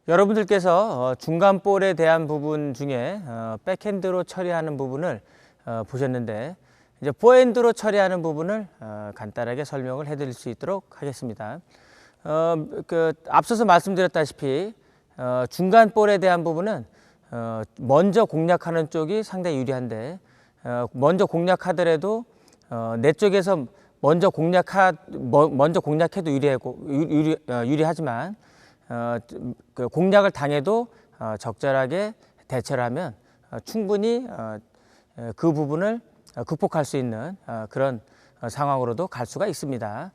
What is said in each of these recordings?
여러분들께서 중간 볼에 대한 부분 중에 백핸드로 처리하는 부분을 보셨는데, 이제 포핸드로 처리하는 부분을 간단하게 설명을 해드릴 수 있도록 하겠습니다. 앞서서 말씀드렸다시피 중간 볼에 대한 부분은 먼저 공략하는 쪽이 상당히 유리한데, 먼저 공략하더라도 내 쪽에서 먼저 공략해도 유리하지만 그 공략을 당해도 적절하게 대처를 하면 충분히 그 부분을 극복할 수 있는 그런 상황으로도 갈 수가 있습니다.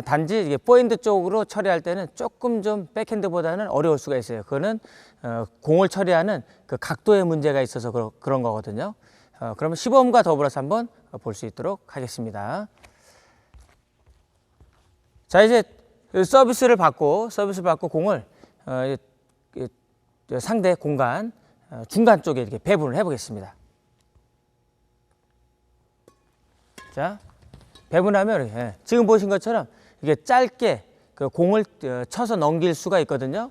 단지 이게 포핸드 쪽으로 처리할 때는 조금 좀 백핸드보다는 어려울 수가 있어요. 그거는 공을 처리하는 그 각도의 문제가 있어서 그런 거거든요. 그러면 시범과 더불어서 한번 볼 수 있도록 하겠습니다. 자, 이제 서비스를 받고 공을 상대 공간 중간 쪽에 이렇게 배분을 해보겠습니다. 자, 배분하면 이렇게, 지금 보신 것처럼 이게 짧게 그 공을 쳐서 넘길 수가 있거든요.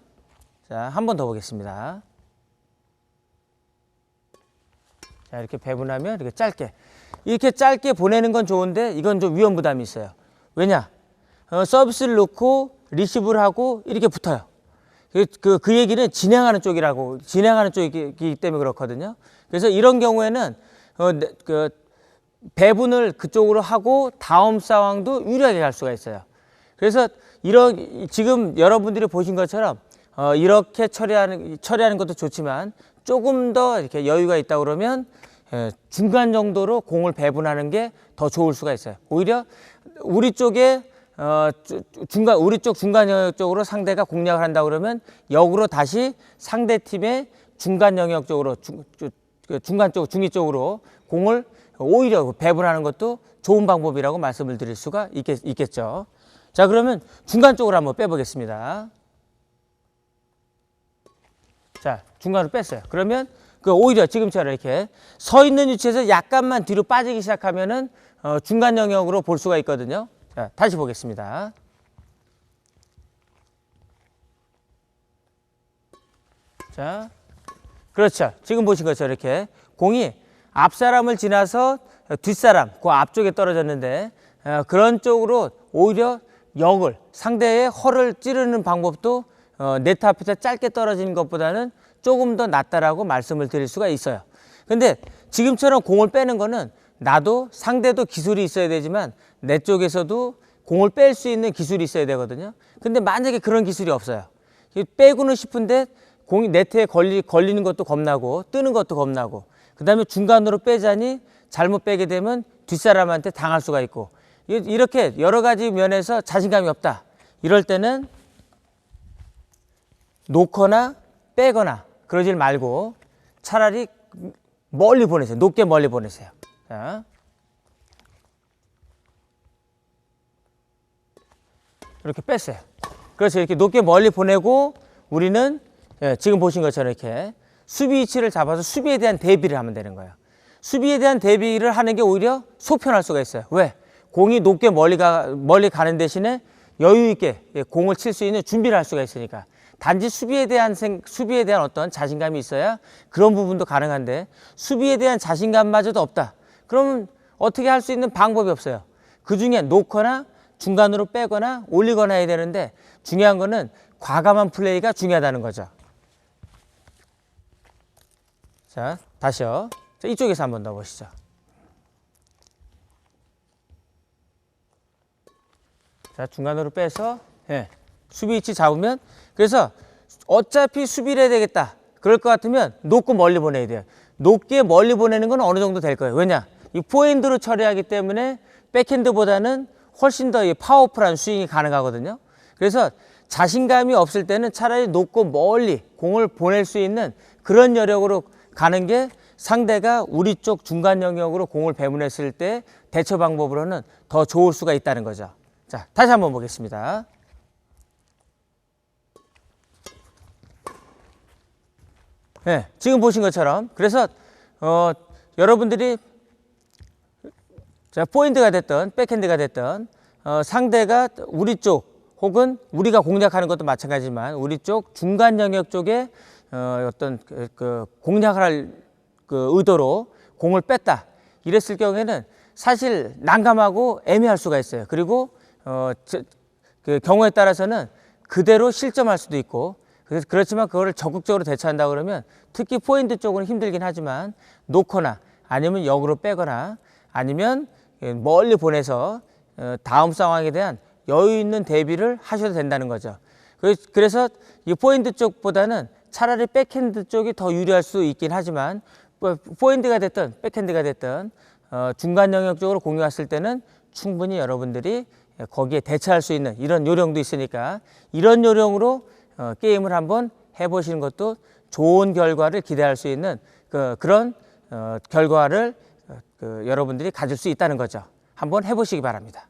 자, 한 번 더 보겠습니다. 자, 이렇게 배분하면 이렇게 짧게 보내는 건 좋은데, 이건 좀 위험 부담이 있어요. 왜냐? 서비스를 놓고 리시브를 하고 이렇게 붙어요. 그 얘기는 진행하는 쪽이기 때문에 그렇거든요. 그래서 이런 경우에는 배분을 그쪽으로 하고 다음 상황도 유리하게 갈 수가 있어요. 그래서 지금 여러분들이 보신 것처럼 이렇게 처리하는 것도 좋지만, 조금 더 이렇게 여유가 있다 그러면 중간 정도로 공을 배분하는 게 더 좋을 수가 있어요. 오히려 우리 쪽에 우리 쪽 중간 영역 쪽으로 상대가 공략을 한다 그러면 역으로 다시 상대 팀의 중간 영역 쪽으로 중위 쪽으로 공을 오히려 배분하는 것도 좋은 방법이라고 말씀을 드릴 수가 있겠죠. 자, 그러면 중간 쪽으로 한번 빼보겠습니다. 자, 중간으로 뺐어요. 그러면 오히려 지금처럼 이렇게 서 있는 위치에서 약간만 뒤로 빠지기 시작하면은 중간 영역으로 볼 수가 있거든요. 자, 다시 보겠습니다. 자, 그렇죠. 지금 보신 것처럼 이렇게 공이 앞 사람을 지나서 뒷사람, 그 앞쪽에 떨어졌는데, 그런 쪽으로 오히려 상대의 허를 찌르는 방법도 네트 앞에서 짧게 떨어지는 것보다는 조금 더 낫다라고 말씀을 드릴 수가 있어요. 근데 지금처럼 공을 빼는 거는 나도 상대도 기술이 있어야 되지만 내 쪽에서도 공을 뺄 수 있는 기술이 있어야 되거든요. 근데 만약에 그런 기술이 없어요. 빼고는 싶은데 공이 네트에 걸리는 것도 겁나고 뜨는 것도 겁나고, 그 다음에 중간으로 빼자니 잘못 빼게 되면 뒷사람한테 당할 수가 있고, 이렇게 여러 가지 면에서 자신감이 없다. 이럴 때는 놓거나 빼거나 그러질 말고 차라리 멀리 보내세요. 높게 멀리 보내세요. 자, 이렇게 뺐어요. 그래서 이렇게 높게 멀리 보내고, 우리는 지금 보신 것처럼 이렇게 수비 위치를 잡아서 수비에 대한 대비를 하면 되는 거예요. 수비에 대한 대비를 하는 게 오히려 속편할 수가 있어요. 왜? 공이 높게 멀리 가는 대신에 여유 있게 공을 칠 수 있는 준비를 할 수가 있으니까. 단지 수비에 대한 어떤 자신감이 있어야 그런 부분도 가능한데, 수비에 대한 자신감마저도 없다. 그러면 어떻게 할 수 있는 방법이 없어요. 그 중에 놓거나 중간으로 빼거나 올리거나 해야 되는데, 중요한 거는 과감한 플레이가 중요하다는 거죠. 자, 다시요. 자, 이쪽에서 한번 넣어보시죠. 자, 중간으로 빼서 수비 위치 잡으면, 그래서 어차피 수비를 해야 되겠다. 그럴 것 같으면 높고 멀리 보내야 돼요. 높게 멀리 보내는 건 어느 정도 될 거예요. 왜냐? 이 포핸드로 처리하기 때문에 백핸드보다는 훨씬 더 파워풀한 스윙이 가능하거든요. 그래서 자신감이 없을 때는 차라리 높고 멀리 공을 보낼 수 있는 그런 여력으로 가는 게 상대가 우리 쪽 중간 영역으로 공을 배분했을 때 대처 방법으로는 더 좋을 수가 있다는 거죠. 자, 다시 한번 보겠습니다. 지금 보신 것처럼, 그래서 여러분들이 포핸드가 됐든 백핸드가 됐든 상대가 우리 쪽 혹은 우리가 공략하는 것도 마찬가지지만 우리 쪽 중간 영역 쪽에 어떤 공략을 할 의도로 공을 뺐다 이랬을 경우에는 사실 난감하고 애매할 수가 있어요. 그리고 그 경우에 따라서는 그대로 실점할 수도 있고, 그래서 그렇지만 그거를 적극적으로 대처한다 그러면 특히 포핸드 쪽은 힘들긴 하지만 놓거나 아니면 역으로 빼거나 아니면 멀리 보내서 다음 상황에 대한 여유 있는 대비를 하셔도 된다는 거죠. 그래서 이 포핸드 쪽보다는 차라리 백핸드 쪽이 더 유리할 수 있긴 하지만 포핸드가 됐든 백핸드가 됐든 중간 영역 쪽으로 공이 왔을 때는 충분히 여러분들이 거기에 대처할 수 있는 이런 요령도 있으니까 이런 요령으로 게임을 한번 해보시는 것도 좋은 결과를 기대할 수 있는 그런 결과를 여러분들이 가질 수 있다는 거죠. 한번 해보시기 바랍니다.